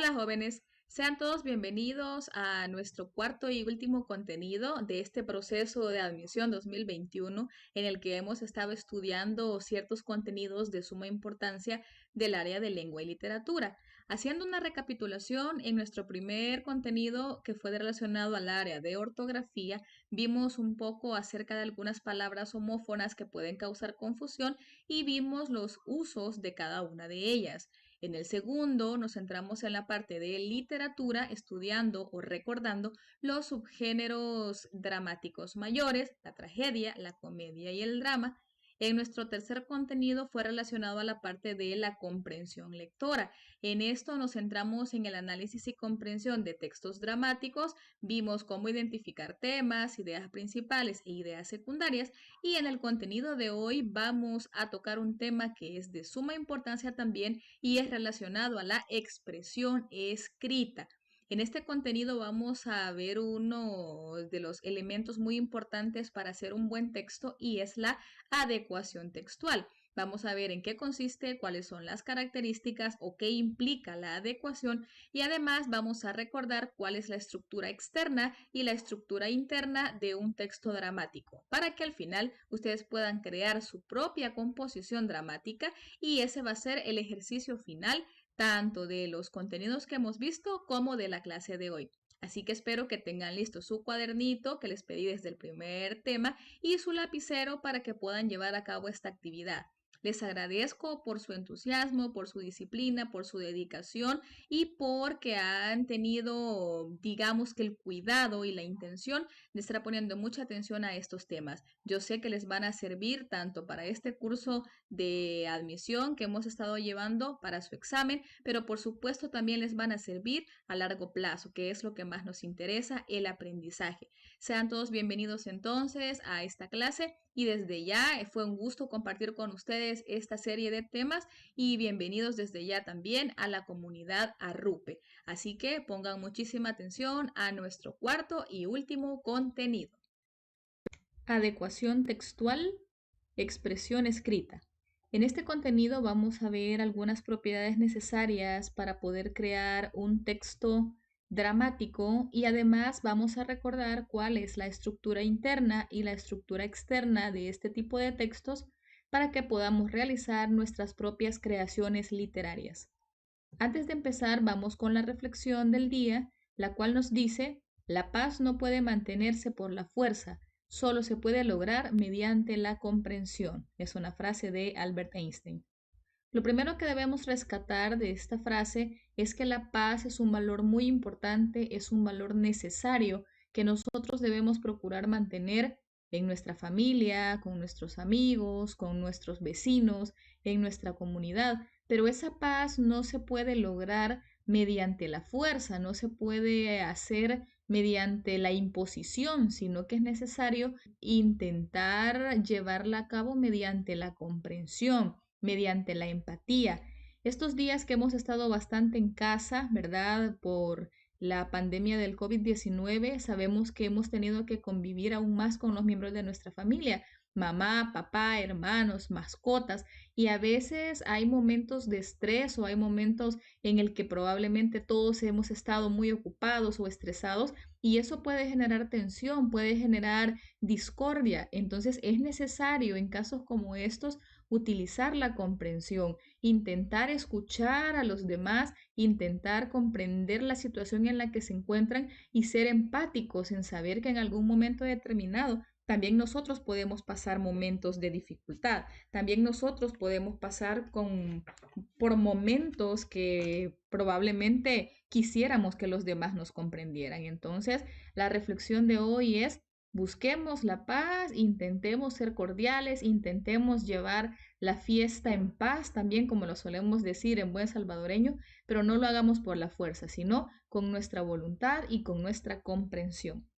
Hola jóvenes, sean todos bienvenidos a nuestro cuarto y último contenido de este proceso de admisión 2021 en el que hemos estado estudiando ciertos contenidos de suma importancia del área de lengua y literatura. Haciendo una recapitulación, en nuestro primer contenido que fue relacionado al área de ortografía, vimos un poco acerca de algunas palabras homófonas que pueden causar confusión y vimos los usos de cada una de ellas. En el segundo nos centramos en la parte de literatura, estudiando o recordando los subgéneros dramáticos mayores, la tragedia, la comedia y el drama. En nuestro tercer contenido fue relacionado a la parte de la comprensión lectora. En esto nos centramos en el análisis y comprensión de textos dramáticos, vimos cómo identificar temas, ideas principales e ideas secundarias, y en el contenido de hoy vamos a tocar un tema que es de suma importancia también y es relacionado a la expresión escrita. En este contenido vamos a ver uno de los elementos muy importantes para hacer un buen texto y es la adecuación textual. Vamos a ver en qué consiste, cuáles son las características o qué implica la adecuación y además vamos a recordar cuál es la estructura externa y la estructura interna de un texto dramático para que al final ustedes puedan crear su propia composición dramática y ese va a ser el ejercicio final tanto de los contenidos que hemos visto como de la clase de hoy. Así que espero que tengan listo su cuadernito que les pedí desde el primer tema y su lapicero para que puedan llevar a cabo esta actividad. Les agradezco por su entusiasmo, por su disciplina, por su dedicación y porque han tenido, digamos que el cuidado y la intención de estar poniendo mucha atención a estos temas. Yo sé que les van a servir tanto para este curso de admisión que hemos estado llevando para su examen, pero por supuesto también les van a servir a largo plazo, que es lo que más nos interesa, el aprendizaje. Sean todos bienvenidos entonces a esta clase y desde ya fue un gusto compartir con ustedes esta serie de temas y bienvenidos desde ya también a la comunidad Arrupe. Así que pongan muchísima atención a nuestro cuarto y último contenido. Adecuación textual, expresión escrita. En este contenido vamos a ver algunas propiedades necesarias para poder crear un texto dramático y además vamos a recordar cuál es la estructura interna y la estructura externa de este tipo de textos para que podamos realizar nuestras propias creaciones literarias. Antes de empezar, vamos con la reflexión del día, la cual nos dice, la paz no puede mantenerse por la fuerza, solo se puede lograr mediante la comprensión. Es una frase de Albert Einstein. Lo primero que debemos rescatar de esta frase es que la paz es un valor muy importante, es un valor necesario que nosotros debemos procurar mantener en nuestra familia, con nuestros amigos, con nuestros vecinos, en nuestra comunidad. Pero esa paz no se puede lograr mediante la fuerza, no se puede hacer mediante la imposición, sino que es necesario intentar llevarla a cabo mediante la comprensión, mediante la empatía. Estos días que hemos estado bastante en casa, ¿verdad? Por la pandemia del COVID-19, sabemos que hemos tenido que convivir aún más con los miembros de nuestra familia, mamá, papá, hermanos, mascotas, y a veces hay momentos de estrés o hay momentos en el que probablemente todos hemos estado muy ocupados o estresados y eso puede generar tensión, puede generar discordia. Entonces es necesario en casos como estos utilizar la comprensión, intentar escuchar a los demás, intentar comprender la situación en la que se encuentran y ser empáticos en saber que en algún momento determinado también nosotros podemos pasar momentos de dificultad, también nosotros podemos pasar por momentos que probablemente quisiéramos que los demás nos comprendieran. Entonces, la reflexión de hoy es: busquemos la paz, intentemos ser cordiales, intentemos llevar la fiesta en paz, también como lo solemos decir en buen salvadoreño, pero no lo hagamos por la fuerza, sino con nuestra voluntad y con nuestra comprensión.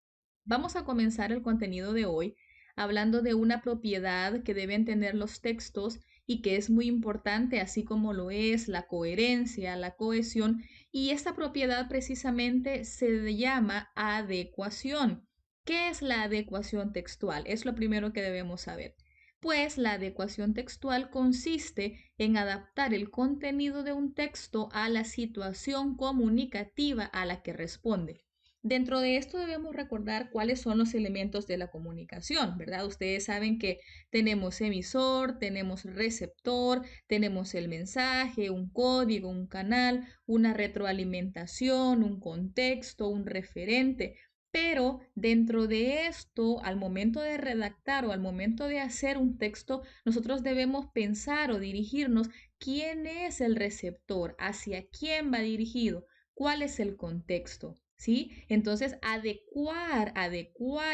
Vamos a comenzar el contenido de hoy hablando de una propiedad que deben tener los textos y que es muy importante, así como lo es la coherencia, la cohesión, y esta propiedad precisamente se llama adecuación. ¿Qué es la adecuación textual? Es lo primero que debemos saber. Pues la adecuación textual consiste en adaptar el contenido de un texto a la situación comunicativa a la que responde. Dentro de esto debemos recordar cuáles son los elementos de la comunicación, ¿verdad? Ustedes saben que tenemos emisor, tenemos receptor, tenemos el mensaje, un código, un canal, una retroalimentación, un contexto, un referente. Pero dentro de esto, al momento de redactar o al momento de hacer un texto, nosotros debemos pensar o dirigirnos quién es el receptor, hacia quién va dirigido, cuál es el contexto. ¿Sí? Entonces, adecuar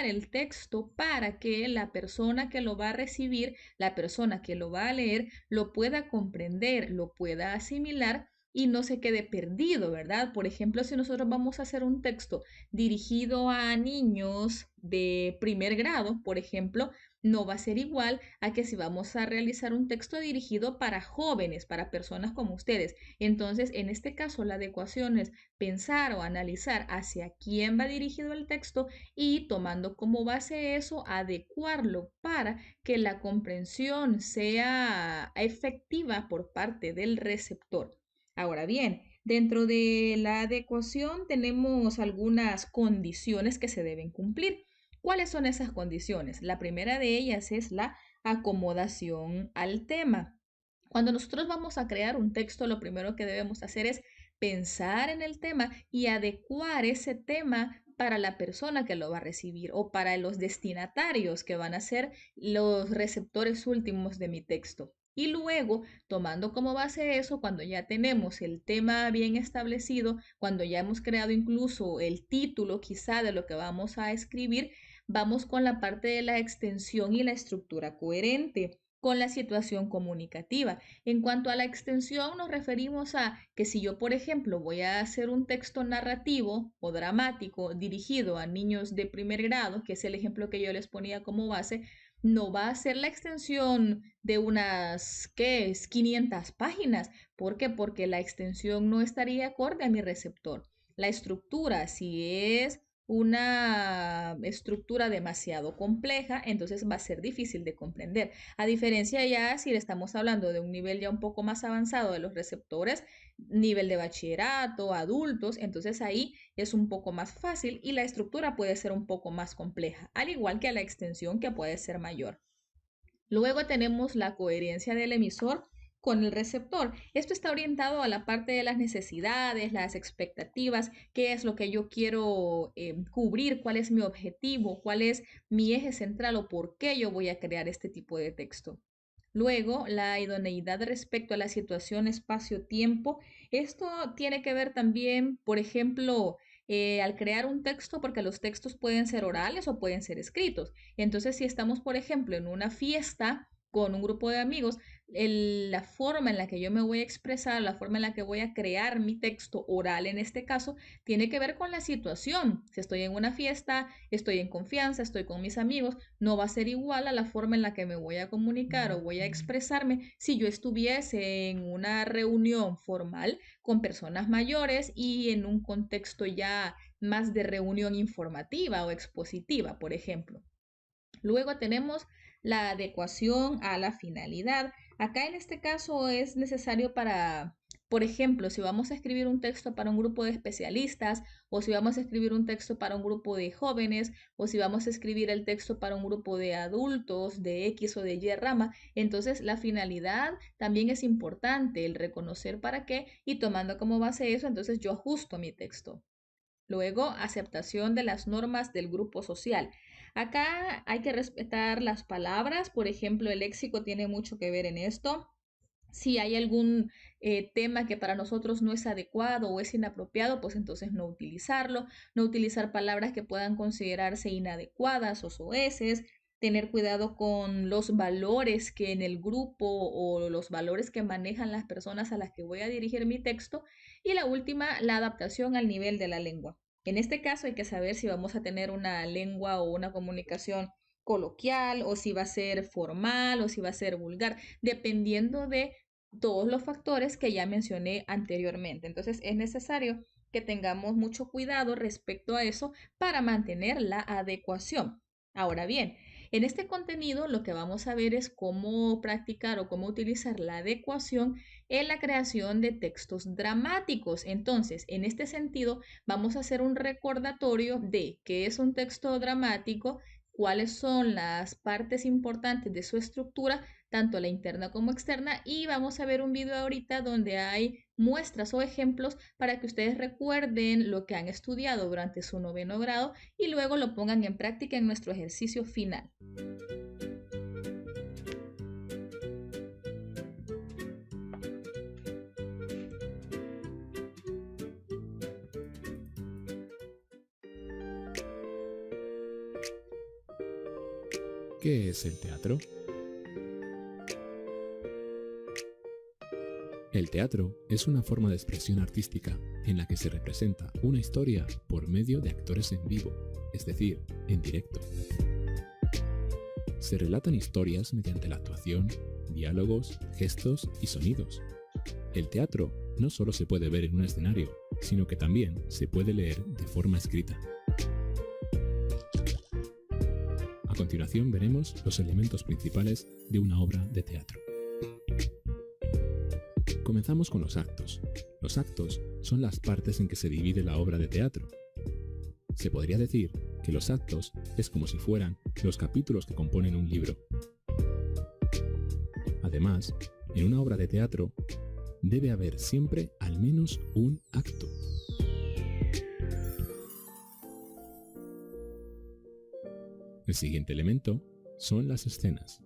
el texto para que la persona que lo va a recibir, la persona que lo va a leer, lo pueda comprender, lo pueda asimilar y no se quede perdido, ¿verdad? Por ejemplo, si nosotros vamos a hacer un texto dirigido a niños de primer grado, por ejemplo, no va a ser igual a que si vamos a realizar un texto dirigido para jóvenes, para personas como ustedes. Entonces, en este caso, la adecuación es pensar o analizar hacia quién va dirigido el texto y tomando como base eso, adecuarlo para que la comprensión sea efectiva por parte del receptor. Ahora bien, dentro de la adecuación tenemos algunas condiciones que se deben cumplir. ¿Cuáles son esas condiciones? La primera de ellas es la acomodación al tema. Cuando nosotros vamos a crear un texto, lo primero que debemos hacer es pensar en el tema y adecuar ese tema para la persona que lo va a recibir o para los destinatarios que van a ser los receptores últimos de mi texto. Y luego, tomando como base eso, cuando ya tenemos el tema bien establecido, cuando ya hemos creado incluso el título quizá de lo que vamos a escribir, vamos con la parte de la extensión y la estructura coherente con la situación comunicativa. En cuanto a la extensión, nos referimos a que si yo, por ejemplo, voy a hacer un texto narrativo o dramático dirigido a niños de primer grado, que es el ejemplo que yo les ponía como base, no va a ser la extensión de unas, ¿qué es? 500 páginas. ¿Por qué? Porque la extensión no estaría acorde a mi receptor. La estructura, si es una estructura demasiado compleja, entonces va a ser difícil de comprender. A diferencia ya si le estamos hablando de un nivel ya un poco más avanzado de los receptores, nivel de bachillerato, adultos, entonces ahí es un poco más fácil y la estructura puede ser un poco más compleja, al igual que la extensión que puede ser mayor. Luego tenemos la coherencia del emisor con el receptor. Esto está orientado a la parte de las necesidades, las expectativas, qué es lo que yo quiero cubrir, cuál es mi objetivo, cuál es mi eje central o por qué yo voy a crear este tipo de texto. Luego, la idoneidad respecto a la situación espacio-tiempo. Esto tiene que ver también, por ejemplo, al crear un texto, porque los textos pueden ser orales o pueden ser escritos. Entonces, si estamos, por ejemplo, en una fiesta con un grupo de amigos, la forma en la que yo me voy a expresar, la forma en la que voy a crear mi texto oral en este caso, tiene que ver con la situación. Si estoy en una fiesta, estoy en confianza, estoy con mis amigos, no va a ser igual a la forma en la que me voy a comunicar o voy a expresarme si yo estuviese en una reunión formal con personas mayores y en un contexto ya más de reunión informativa o expositiva, por ejemplo. Luego tenemos la adecuación a la finalidad. Acá en este caso es necesario para, por ejemplo, si vamos a escribir un texto para un grupo de especialistas o si vamos a escribir un texto para un grupo de jóvenes o si vamos a escribir el texto para un grupo de adultos de X o de Y rama, entonces la finalidad también es importante, el reconocer para qué y tomando como base eso, entonces yo ajusto mi texto. Luego, aceptación de las normas del grupo social. Acá hay que respetar las palabras, por ejemplo, el léxico tiene mucho que ver en esto. Si hay algún tema que para nosotros no es adecuado o es inapropiado, pues entonces no utilizarlo, no utilizar palabras que puedan considerarse inadecuadas o soeces, tener cuidado con los valores que en el grupo o los valores que manejan las personas a las que voy a dirigir mi texto. Y la última, la adaptación al nivel de la lengua. En este caso hay que saber si vamos a tener una lengua o una comunicación coloquial o si va a ser formal o si va a ser vulgar, dependiendo de todos los factores que ya mencioné anteriormente. Entonces es necesario que tengamos mucho cuidado respecto a eso para mantener la adecuación. Ahora bien, En este contenido lo que vamos a ver es cómo practicar o cómo utilizar la adecuación en la creación de textos dramáticos. Entonces, en este sentido, vamos a hacer un recordatorio de qué es un texto dramático, cuáles son las partes importantes de su estructura, tanto la interna como externa, y vamos a ver un video ahorita donde hay muestras o ejemplos para que ustedes recuerden lo que han estudiado durante su noveno grado y luego lo pongan en práctica en nuestro ejercicio final. ¿Qué es el teatro? El teatro es una forma de expresión artística en la que se representa una historia por medio de actores en vivo, es decir, en directo. Se relatan historias mediante la actuación, diálogos, gestos y sonidos. El teatro no solo se puede ver en un escenario, sino que también se puede leer de forma escrita. A continuación veremos los elementos principales de una obra de teatro. Comenzamos con los actos. Los actos son las partes en que se divide la obra de teatro. Se podría decir que los actos es como si fueran los capítulos que componen un libro. Además, en una obra de teatro debe haber siempre al menos un acto. El siguiente elemento son las escenas.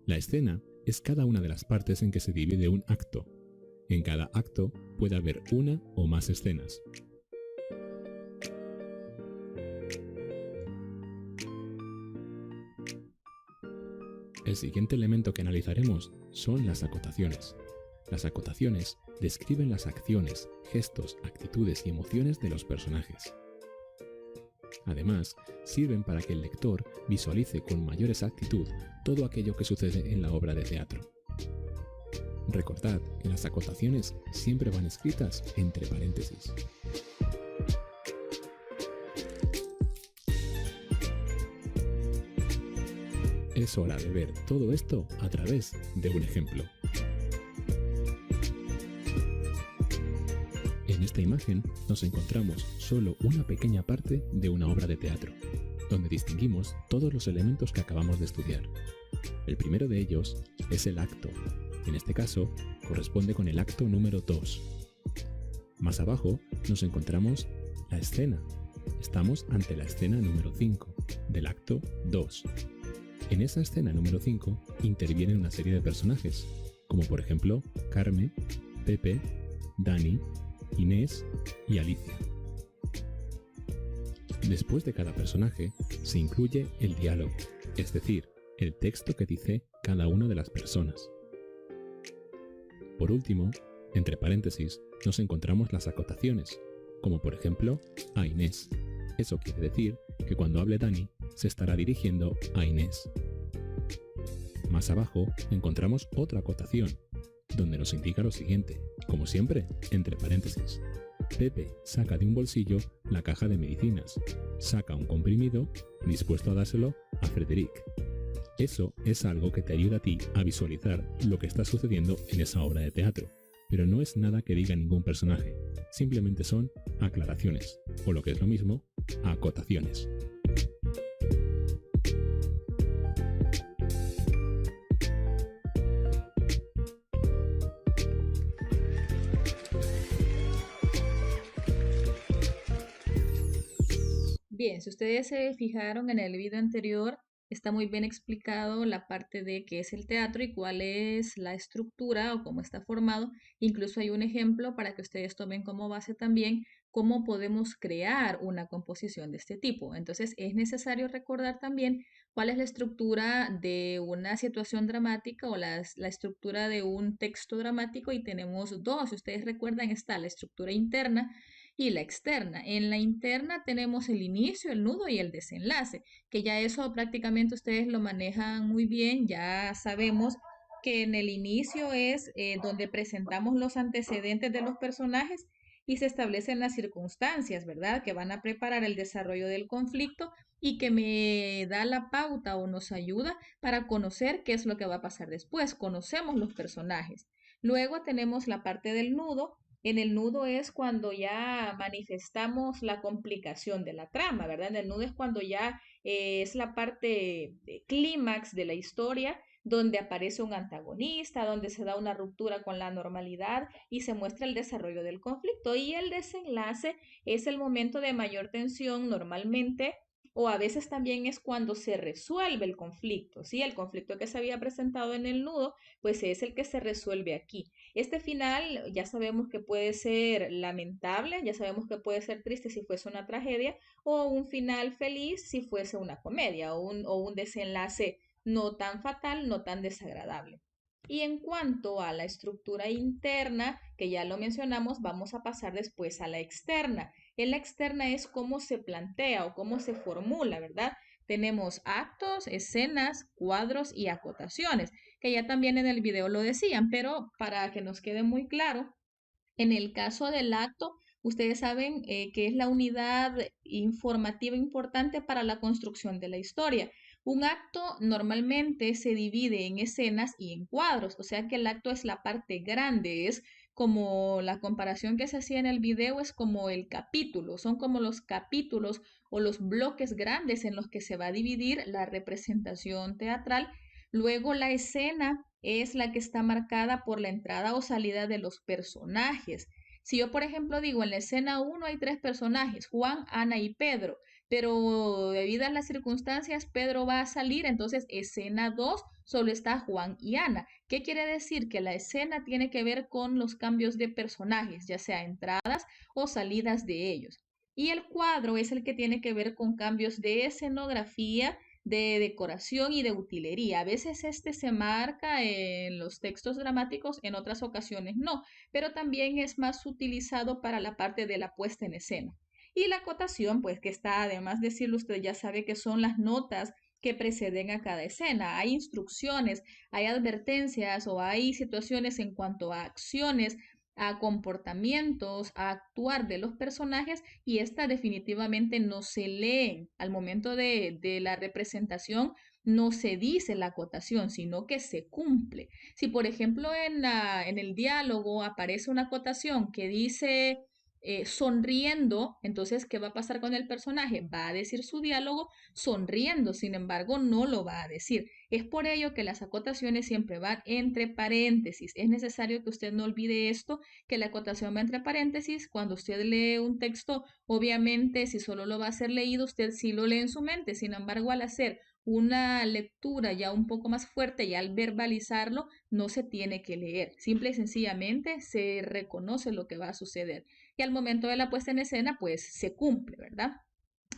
La escena es cada una de las partes en que se divide un acto. En cada acto puede haber una o más escenas. El siguiente elemento que analizaremos son las acotaciones. Las acotaciones describen las acciones, gestos, actitudes y emociones de los personajes. Además, sirven para que el lector visualice con mayor exactitud todo aquello que sucede en la obra de teatro. Recordad que las acotaciones siempre van escritas entre paréntesis. Es hora de ver todo esto a través de un ejemplo. En esta imagen nos encontramos solo una pequeña parte de una obra de teatro, donde distinguimos todos los elementos que acabamos de estudiar. El primero de ellos es el acto. En este caso, corresponde con el acto número 2. Más abajo nos encontramos la escena. Estamos ante la escena número 5 del acto 2. En esa escena número 5 intervienen una serie de personajes, como por ejemplo Carmen, Pepe, Dani, Inés y Alicia. Después de cada personaje se incluye el diálogo, es decir, el texto que dice cada una de las personas. Por último, entre paréntesis, nos encontramos las acotaciones, como por ejemplo a Inés. Eso quiere decir que cuando hable Dani se estará dirigiendo a Inés. Más abajo encontramos otra acotación, donde nos indica lo siguiente, como siempre, entre paréntesis. Pepe saca de un bolsillo la caja de medicinas, saca un comprimido dispuesto a dárselo a Frederic. Eso es algo que te ayuda a ti a visualizar lo que está sucediendo en esa obra de teatro, pero no es nada que diga ningún personaje, simplemente son aclaraciones, o lo que es lo mismo, acotaciones. Bien, si ustedes se fijaron en el video anterior, está muy bien explicado la parte de qué es el teatro y cuál es la estructura o cómo está formado. Incluso hay un ejemplo para que ustedes tomen como base también cómo podemos crear una composición de este tipo. Entonces, es necesario recordar también cuál es la estructura de una situación dramática o la estructura de un texto dramático y tenemos dos. Si ustedes recuerdan, está la estructura interna y la externa. En la interna tenemos el inicio, el nudo y el desenlace, que ya eso prácticamente ustedes lo manejan muy bien, ya sabemos que en el inicio es donde presentamos los antecedentes de los personajes y se establecen las circunstancias, ¿verdad? Que van a preparar el desarrollo del conflicto y que me da la pauta o nos ayuda para conocer qué es lo que va a pasar después. Conocemos los personajes. Luego tenemos la parte del nudo. En el nudo es cuando ya manifestamos la complicación de la trama, ¿verdad? En el nudo es cuando ya es la parte de clímax de la historia donde aparece un antagonista, donde se da una ruptura con la normalidad y se muestra el desarrollo del conflicto. Y el desenlace es el momento de mayor tensión normalmente, o a veces también es cuando se resuelve el conflicto, ¿sí? El conflicto que se había presentado en el nudo, pues es el que se resuelve aquí. Este final ya sabemos que puede ser lamentable, ya sabemos que puede ser triste si fuese una tragedia, o un final feliz si fuese una comedia, o un desenlace no tan fatal, no tan desagradable. Y en cuanto a la estructura interna, que ya lo mencionamos, vamos a pasar después a la externa. En la externa es cómo se plantea o cómo se formula, ¿verdad? Tenemos actos, escenas, cuadros y acotaciones, que ya también en el video lo decían, pero para que nos quede muy claro, en el caso del acto, ustedes saben que es la unidad informativa importante para la construcción de la historia. Un acto normalmente se divide en escenas y en cuadros, o sea que el acto es la parte grande, es como la comparación que se hacía en el video, es como el capítulo, son como los capítulos o los bloques grandes en los que se va a dividir la representación teatral. Luego la escena es la que está marcada por la entrada o salida de los personajes. Si yo, por ejemplo, digo en la escena 1 hay tres personajes, Juan, Ana y Pedro, pero debido a las circunstancias Pedro va a salir, entonces escena 2 solo está Juan y Ana. ¿Qué quiere decir? Que la escena tiene que ver con los cambios de personajes, ya sea entradas o salidas de ellos. Y el cuadro es el que tiene que ver con cambios de escenografía, de decoración y de utilería. A veces este se marca en los textos dramáticos, en otras ocasiones no, pero también es más utilizado para la parte de la puesta en escena. Y la acotación, pues que está, además de decirlo, usted ya sabe que son las notas que preceden a cada escena. Hay instrucciones, hay advertencias o hay situaciones en cuanto a acciones, a comportamientos, a actuar de los personajes y esta definitivamente no se leen al momento de la representación. No se dice la acotación, sino que se cumple. Si, por ejemplo, en el diálogo aparece una acotación que dice sonriendo, entonces, ¿qué va a pasar con el personaje? Va a decir su diálogo sonriendo, sin embargo, no lo va a decir. Es por ello que las acotaciones siempre van entre paréntesis. Es necesario que usted no olvide esto, que la acotación va entre paréntesis. Cuando usted lee un texto, obviamente, si solo lo va a ser leído, usted sí lo lee en su mente. Sin embargo, al hacer una lectura ya un poco más fuerte y al verbalizarlo, no se tiene que leer. Simple y sencillamente se reconoce lo que va a suceder. Y al momento de la puesta en escena, pues se cumple, ¿verdad?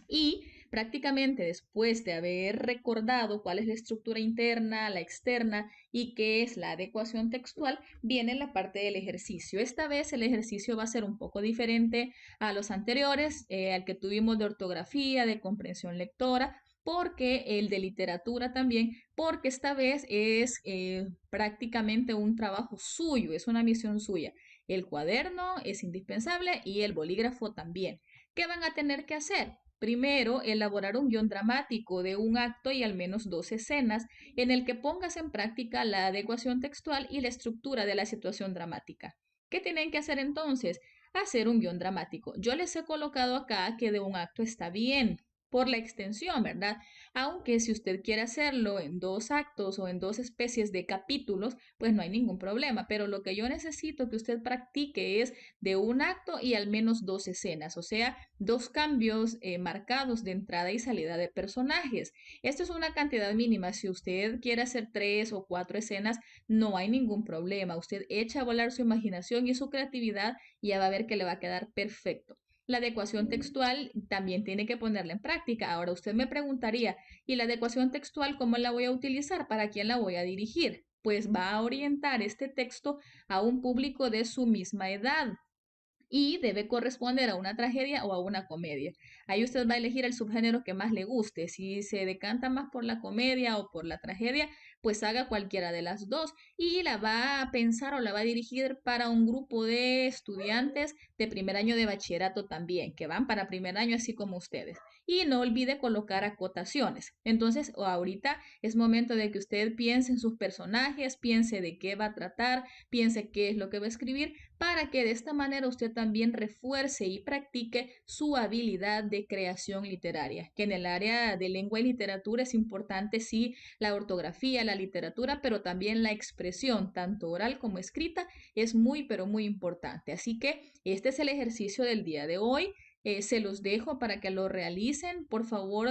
Y prácticamente después de haber recordado cuál es la estructura interna, la externa y qué es la adecuación textual, viene la parte del ejercicio. Esta vez el ejercicio va a ser un poco diferente a los anteriores, al que tuvimos de ortografía, de comprensión lectora, porque el de literatura también, porque esta vez es prácticamente un trabajo suyo, es una misión suya. El cuaderno es indispensable y el bolígrafo también. ¿Qué van a tener que hacer? Primero, elaborar un guión dramático de un acto y al menos dos escenas en el que pongas en práctica la adecuación textual y la estructura de la situación dramática. ¿Qué tienen que hacer entonces? Hacer un guión dramático. Yo les he colocado acá que de un acto está bien por la extensión, ¿verdad? Aunque si usted quiere hacerlo en dos actos o en dos especies de capítulos, pues no hay ningún problema. Pero lo que yo necesito que usted practique es de un acto y al menos dos escenas, o sea, dos cambios marcados de entrada y salida de personajes. Esto es una cantidad mínima. Si usted quiere hacer tres o cuatro escenas, no hay ningún problema. Usted echa a volar su imaginación y su creatividad y ya va a ver que le va a quedar perfecto. La adecuación textual también tiene que ponerla en práctica. Ahora usted me preguntaría, ¿y la adecuación textual cómo la voy a utilizar? ¿Para quién la voy a dirigir? Pues va a orientar este texto a un público de su misma edad. y debe corresponder a una tragedia o a una comedia. Ahí usted va a elegir el subgénero que más le guste. Si se decanta más por la comedia o por la tragedia, pues haga cualquiera de las dos y la va a pensar o la va a dirigir para un grupo de estudiantes de primer año de bachillerato también, que van para primer año así como ustedes. Y no olvide colocar acotaciones. Entonces, ahorita es momento de que usted piense en sus personajes, piense de qué va a tratar, piense qué es lo que va a escribir, para que de esta manera usted también refuerce y practique su habilidad de creación literaria, que en el área de lengua y literatura es importante, sí, la ortografía, la literatura, pero también la expresión, tanto oral como escrita, es muy, pero muy importante. Así que este es el ejercicio del día de hoy. Se los dejo para que lo realicen. Por favor,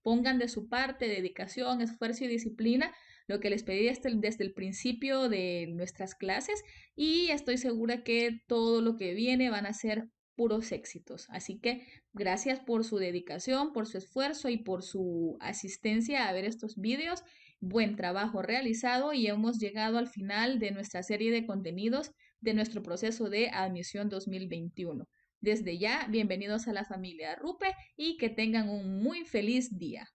pongan de su parte dedicación, esfuerzo y disciplina, lo que les pedí desde el principio de nuestras clases, y estoy segura que todo lo que viene van a ser puros éxitos. Así que gracias por su dedicación, por su esfuerzo y por su asistencia a ver estos vídeos. Buen trabajo realizado y hemos llegado al final de nuestra serie de contenidos de nuestro proceso de admisión 2021. Desde ya, bienvenidos a la familia Rupe y que tengan un muy feliz día.